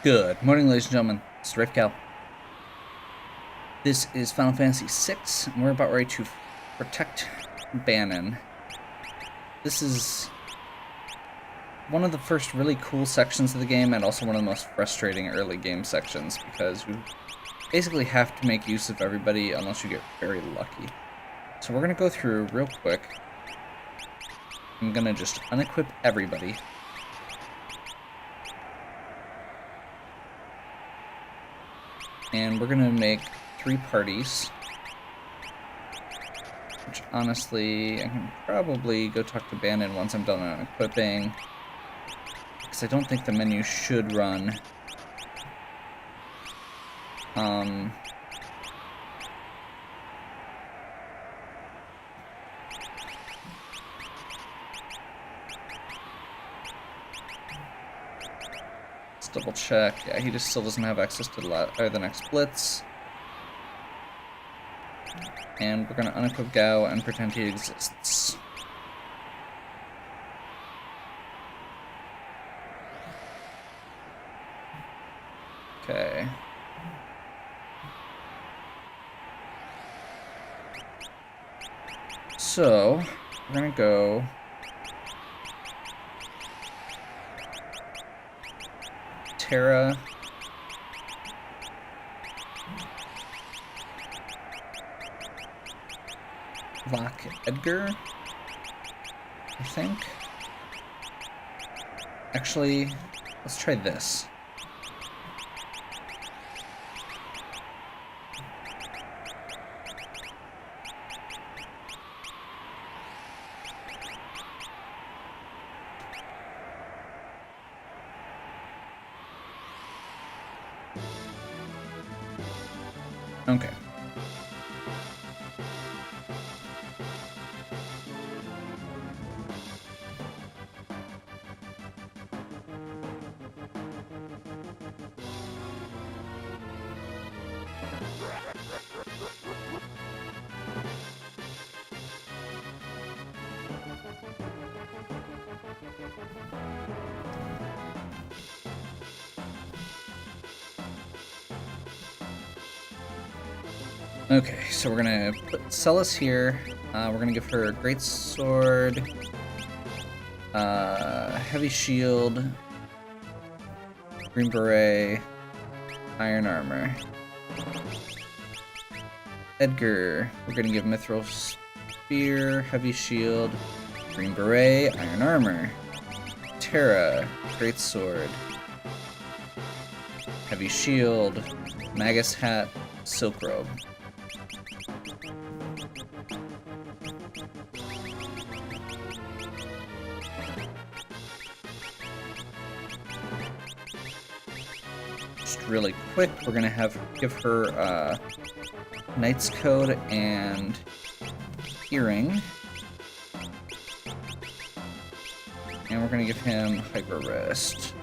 Good morning, ladies and gentlemen. It's Riftcal. This is Final Fantasy VI, and we're about ready to protect Banon. This is one of the first really cool sections of the game, and also one of the most frustrating early game sections, because you basically have to make use of everybody unless you get very lucky. So we're going to go through real quick. I'm going to just unequip everybody. And we're gonna make 3 parties. Which, honestly, I can probably go talk to Banon once I'm done on equipping. Because I don't think the menu should run. Let's double check. Yeah, he just still doesn't have access to the next blitz. And we're gonna unequip Gao and pretend he exists. Okay. So, we're gonna go Terra, Lock Edgar, I think. Actually, let's try this. Okay. Okay, so we're gonna put Celis here. We're gonna give her a great sword, heavy shield, green beret, iron armor. Edgar, we're gonna give mithril spear, heavy shield, green beret, iron armor. Terra, great sword, heavy shield, magus hat, silk robe. Really quick, we're gonna give her Knight's Code and Earring, and we're gonna give him Hyper Rest.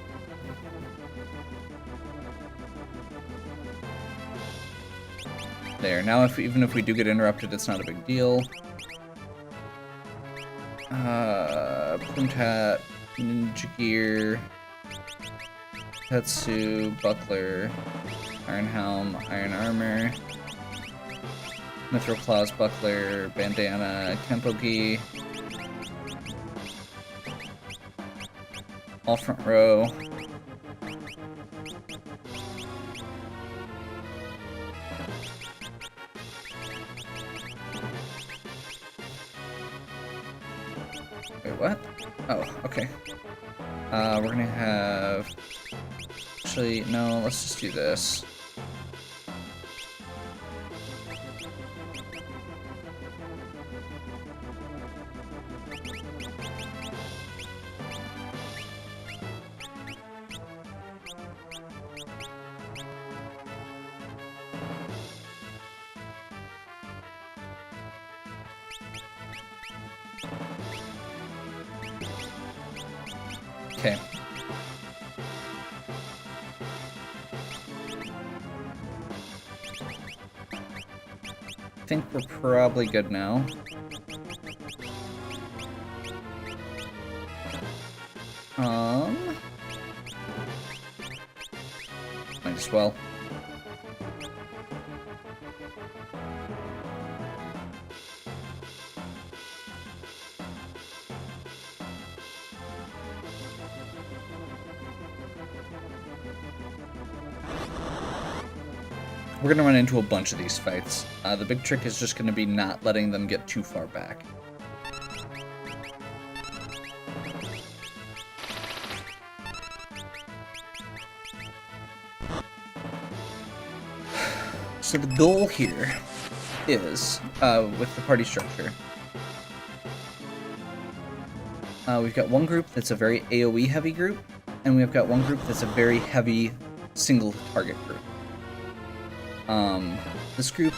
There. Now, even if we do get interrupted, it's not a big deal. Plumed Hat, Ninja Gear, Tetsu, Buckler, Iron Helm, Iron Armor, Mithril Claws, Buckler, Bandana, Tempo Gi, all front row. Wait, what? Oh, okay. We're gonna have... Actually, no, let's just do this. Okay. I think we're probably good now. Might as well. We're going to run into a bunch of these fights. The big trick is just going to be not letting them get too far back. So the goal here is, with the party structure, we've got one group that's a very AoE heavy group, and we've got one group that's a very heavy single target group. This group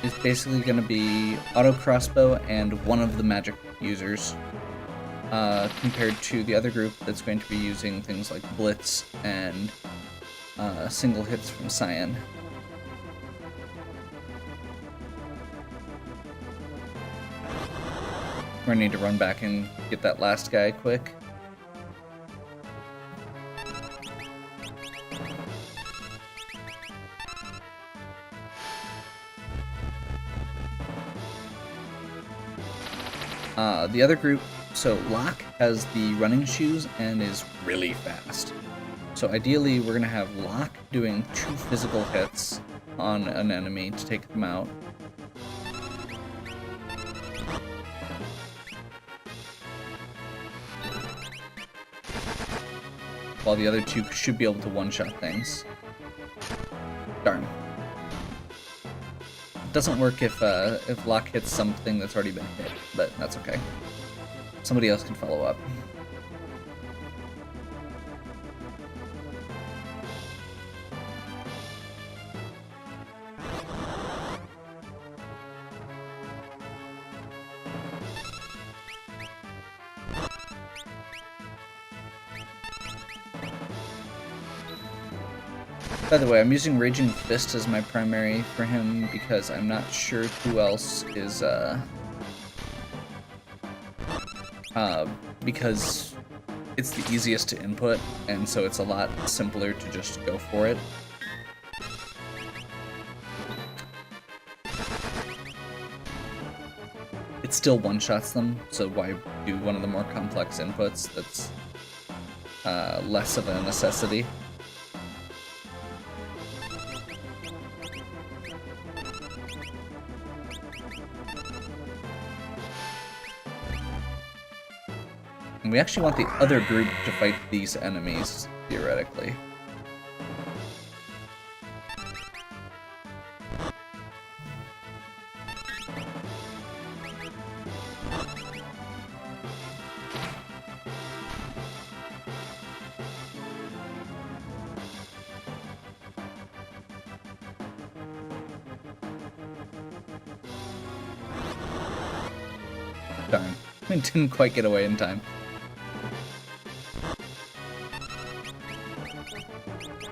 is basically going to be auto crossbow and one of the magic users, compared to the other group that's going to be using things like blitz and single hits from Cyan. We're going to need to run back and get that last guy quick. The other group, so Locke has the running shoes and is really fast. So ideally, we're going to have Locke doing 2 physical hits on an enemy to take them out. While the other 2 should be able to one-shot things. Darn. It doesn't work if Locke hits something that's already been hit, but that's okay. Somebody else can follow up. By the way, I'm using Raging Fist as my primary for him because I'm not sure who else is, because it's the easiest to input, and so it's a lot simpler to just go for it. It still one-shots them, so why do one of the more complex inputs that's less of a necessity? We actually want the other group to fight these enemies, theoretically. Darn, I didn't quite get away in time.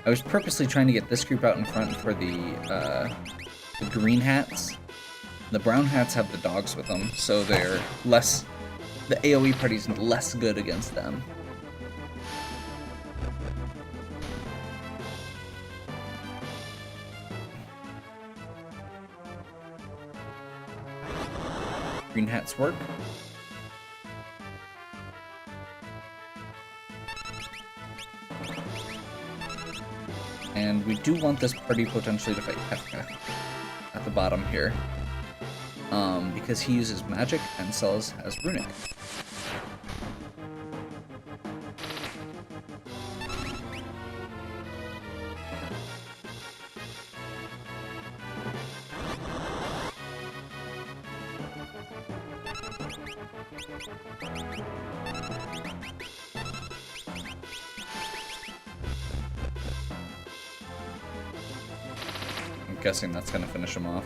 I was purposely trying to get this group out in front for the green hats. The brown hats have the dogs with them, so they're less... the AoE party's less good against them. Green hats work. And we do want this party potentially to fight Kefka at the bottom here, because he uses magic and Celes has runic. I'm guessing that's going to finish him off.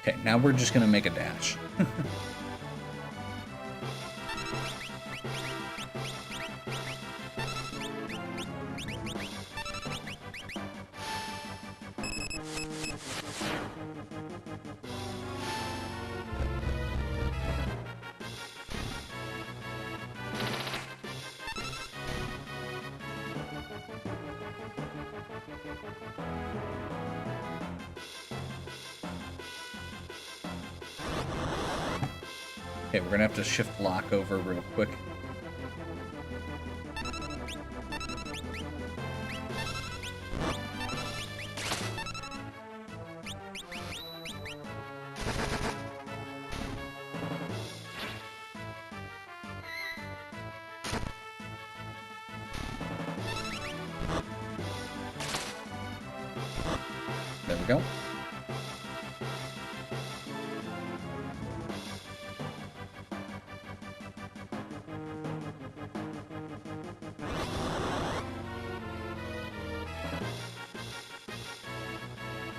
Okay, now we're just going to make a dash. Okay, we're gonna have to shift lock over real quick. There we go.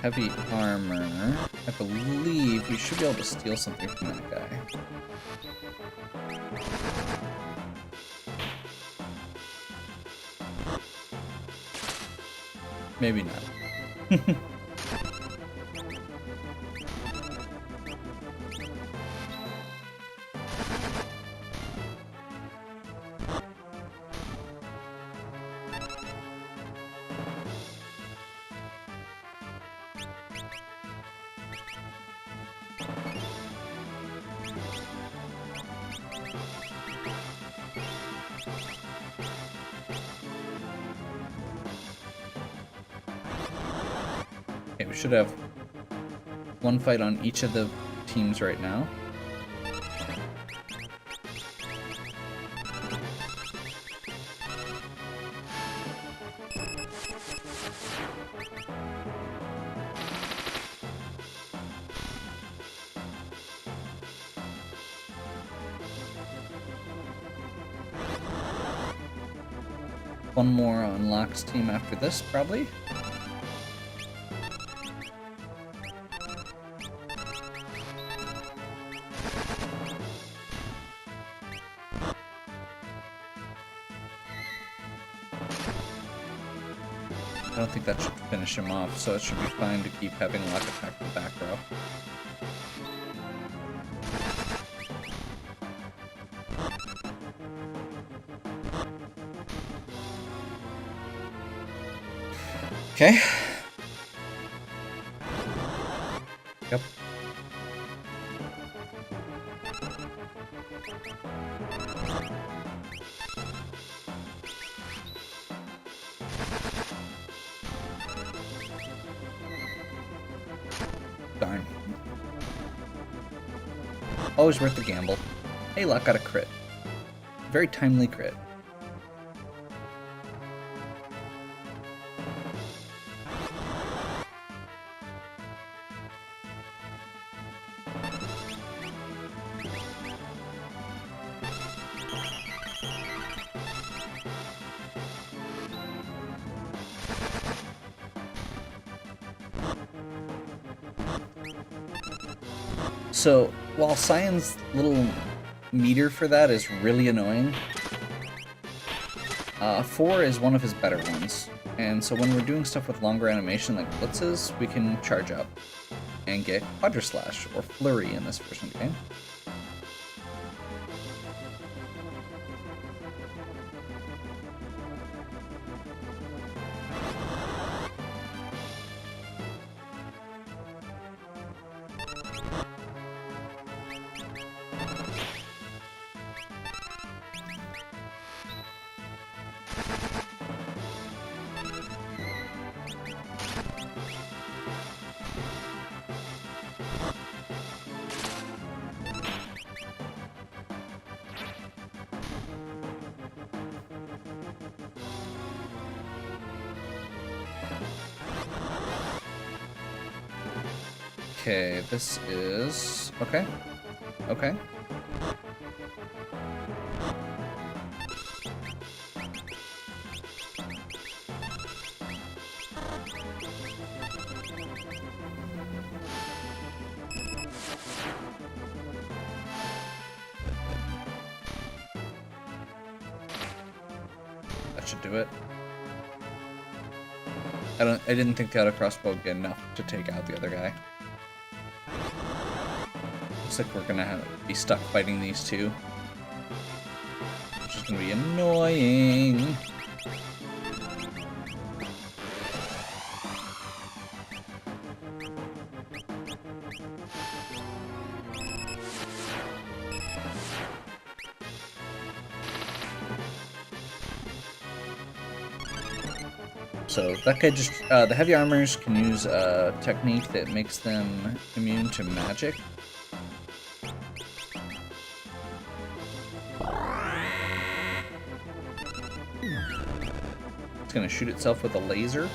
Heavy armor. I believe we should be able to steal something from that guy. Maybe not. Okay, we should have one fight on each of the teams right now. One more on Locke's team after this, probably. I don't think that should finish him off, so it should be fine to keep having Locke attack the back row. Okay. Yep. Darn. Always worth the gamble. Hey, Locke got a crit. Very timely crit. So, while Cyan's little meter for that is really annoying, 4 is one of his better ones. And so when we're doing stuff with longer animation like blitzes, we can charge up and get Quadra Slash, or Flurry in this version of the game. Okay, this is... okay. Okay. That should do it. I didn't think the auto crossbow would be enough to take out the other guy. Looks like we're gonna be stuck fighting these two, which is gonna be annoying. So that guy just, the heavy armors can use a technique that makes them immune to magic. It's gonna shoot itself with a laser.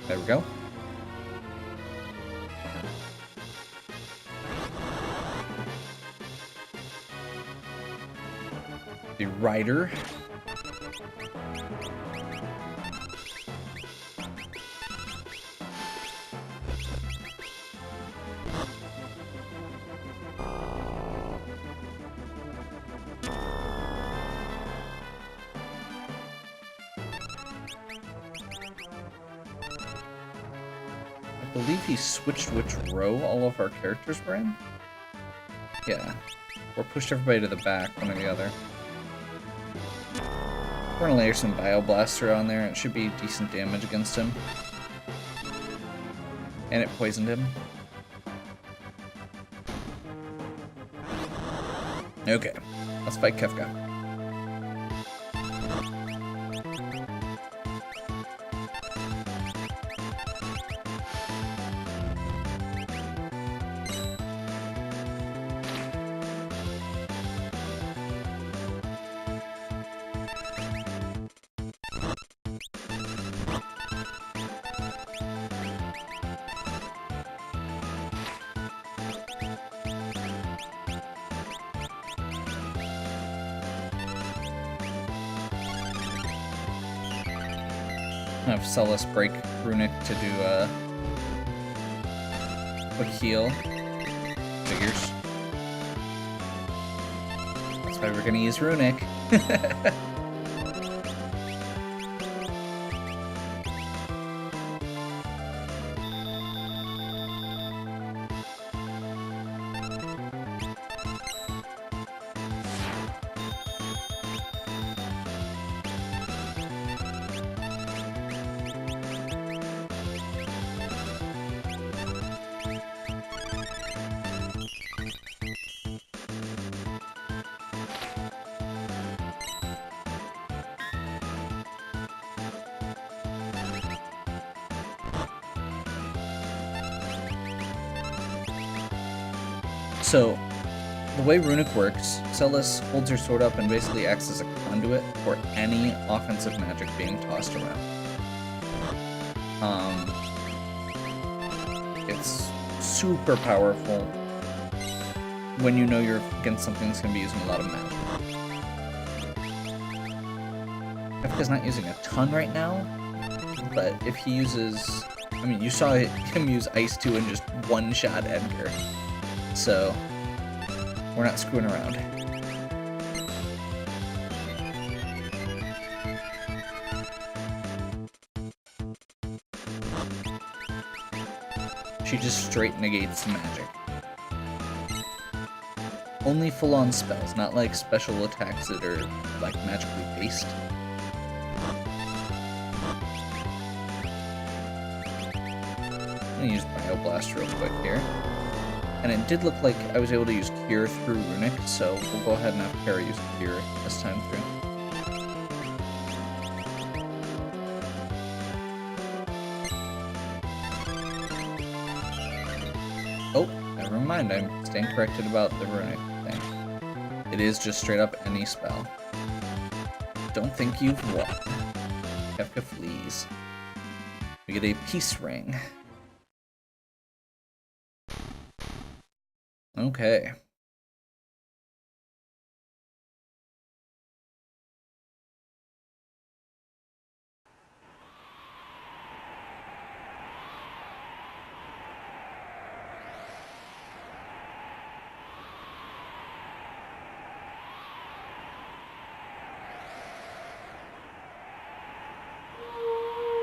There we go. The rider. I believe he switched which row all of our characters were in. Yeah. Or pushed everybody to the back, one or the other. We're gonna layer some Bio Blaster on there. It should be decent damage against him. And it poisoned him. Okay, let's fight Kefka. Have Celis break Runic to do a heal. Figures. That's why we're gonna use Runic. So, the way Runic works, Celis holds her sword up and basically acts as a conduit for any offensive magic being tossed around. It's super powerful when you know you're against something that's going to be using a lot of magic. Kefka's not using a ton right now, but if he uses... I mean, you saw him use Ice 2 and just one-shot Edgar. So, we're not screwing around. She just straight negates the magic. Only full-on spells, not like special attacks that are like magically based. I'm gonna use Bioblast real quick here. And it did look like I was able to use Cure through Runic, so we'll go ahead and have Kara use Cure this time through. Oh, never mind, I'm staying corrected about the Runic thing. It is just straight up any spell. Don't think you've won. Kefka flees. We get a Peace Ring. Okay.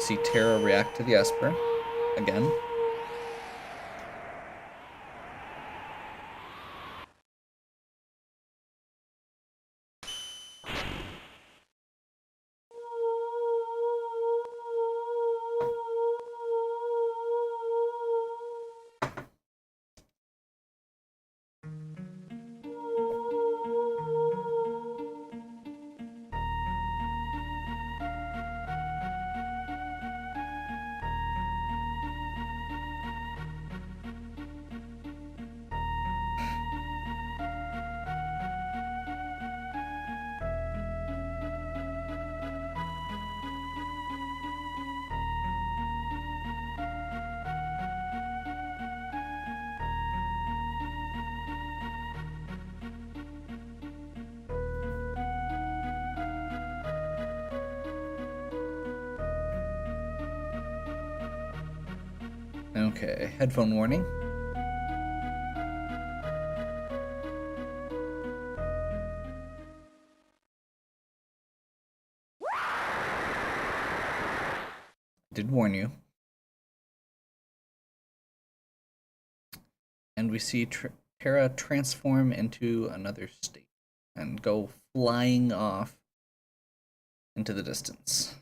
See Terra react to the Esper again. Okay, headphone warning. Did warn you. And we see Terra transform into another state and go flying off into the distance.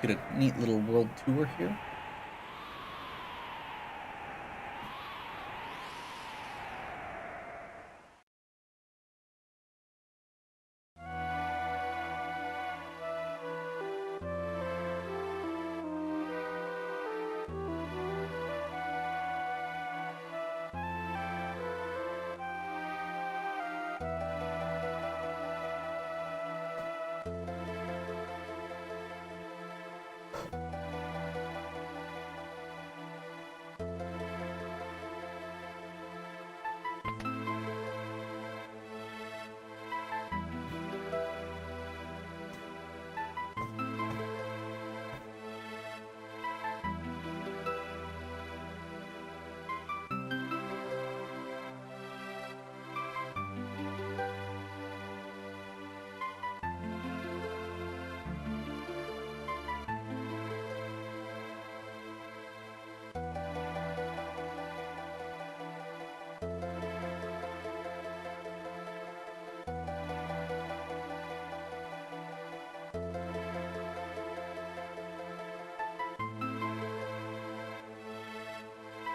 Get a neat little world tour here.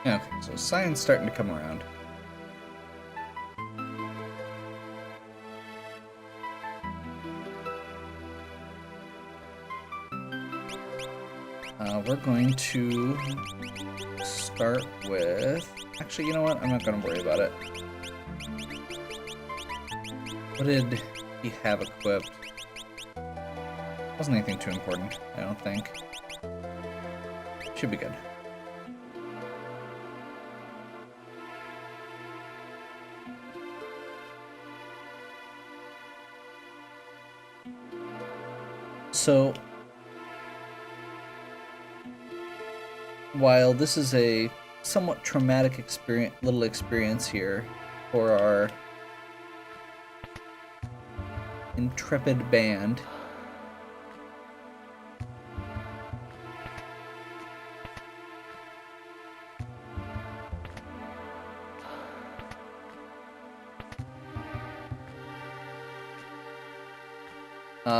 Okay, so science starting to come around. We're going to start with... Actually, you know what? I'm not going to worry about it. What did he have equipped? Wasn't anything too important, I don't think. Should be good. So, while this is a somewhat traumatic little experience here for our intrepid band,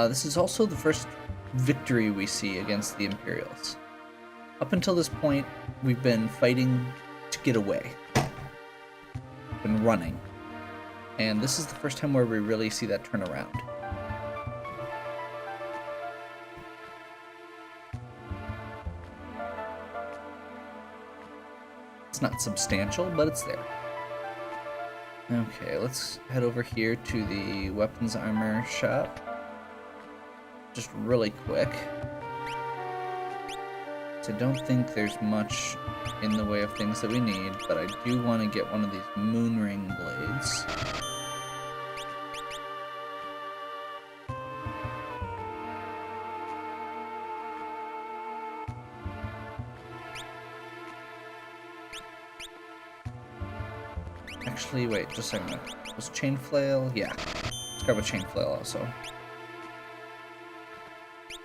this is also the first victory we see against the Imperials. Up until this point, we've been fighting to get away. Been running. And this is the first time where we really see that turn around. It's not substantial, but it's there. Okay, let's head over here to the weapons armor shop. Just really quick. So I don't think there's much in the way of things that we need, but I do want to get one of these moonring blades. Actually, wait, just a second. Was chain flail? Yeah. Let's grab a chain flail also.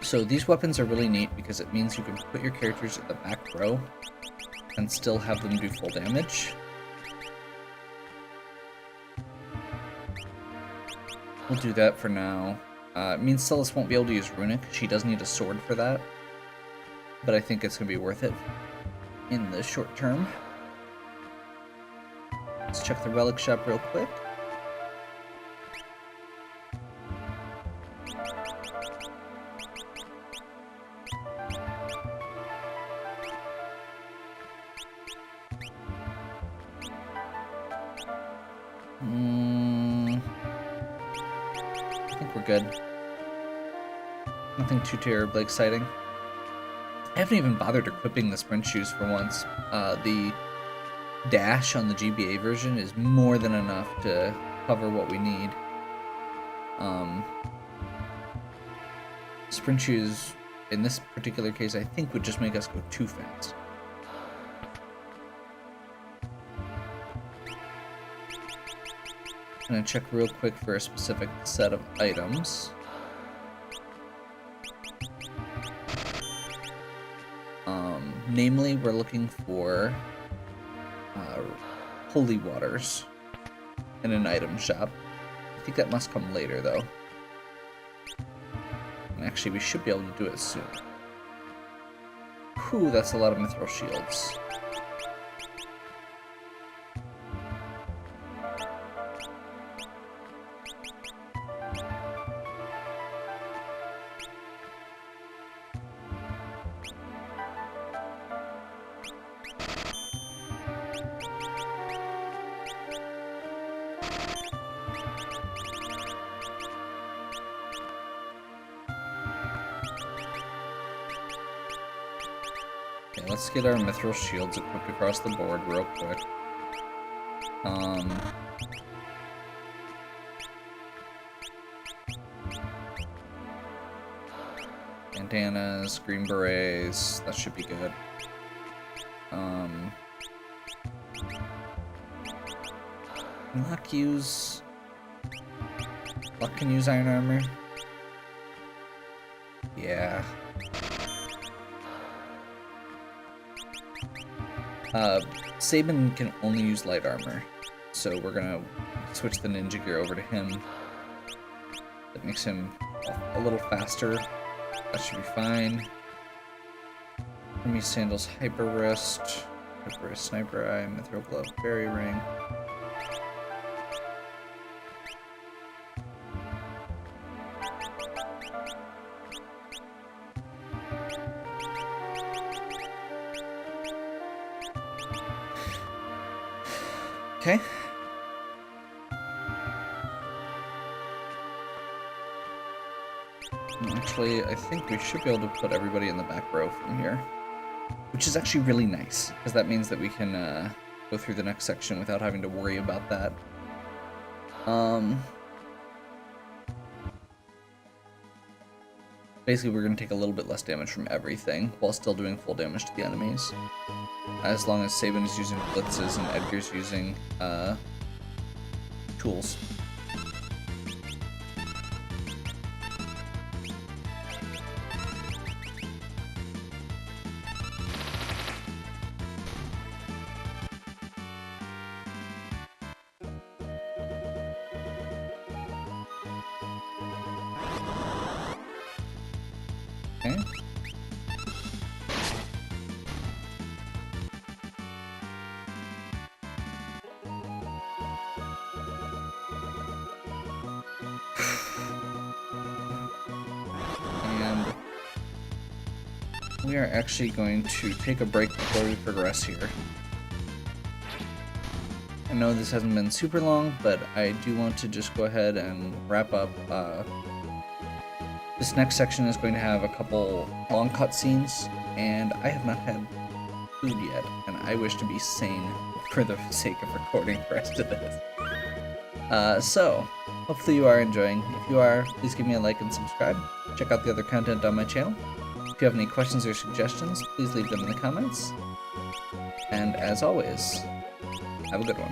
So these weapons are really neat because it means you can put your characters at the back row and still have them do full damage. We'll do that for now. It means Celis won't be able to use Runic. She does need a sword for that. But I think it's going to be worth it in the short term. Let's check the relic shop real quick. I think we're good. Nothing too terribly exciting. I haven't even bothered equipping the sprint shoes for once. The dash on the GBA version is more than enough to cover what we need. Sprint shoes, in this particular case, I think would just make us go too fast. I'm gonna check real quick for a specific set of items. Namely, we're looking for holy waters in an item shop. I think that must come later, though. And actually, we should be able to do it soon. Whew, that's a lot of mithril shields. Okay, let's get our mithril shields equipped across the board real quick. Bandanas, green berets, that should be good. Luck can use iron armor? Yeah. Sabin can only use light armor, so we're gonna switch the ninja gear over to him. That makes him a little faster. That should be fine. Hermes sandals, hyper wrist, sniper eye, mithril glove, fairy ring. Okay. Actually, I think we should be able to put everybody in the back row from here, which is actually really nice, because that means that we can go through the next section without having to worry about that. Basically, we're going to take a little bit less damage from everything, while still doing full damage to the enemies. As long as Sabin is using blitzes and Edgar's using tools. Okay. And we are actually going to take a break before we progress here. I know this hasn't been super long, but I do want to just go ahead and wrap up. This next section is going to have a couple long cutscenes, and I have not had food yet, and I wish to be sane for the sake of recording the rest of this. So, hopefully you are enjoying. If you are, please give me a like and subscribe. Check out the other content on my channel. If you have any questions or suggestions, please leave them in the comments. And as always, have a good one.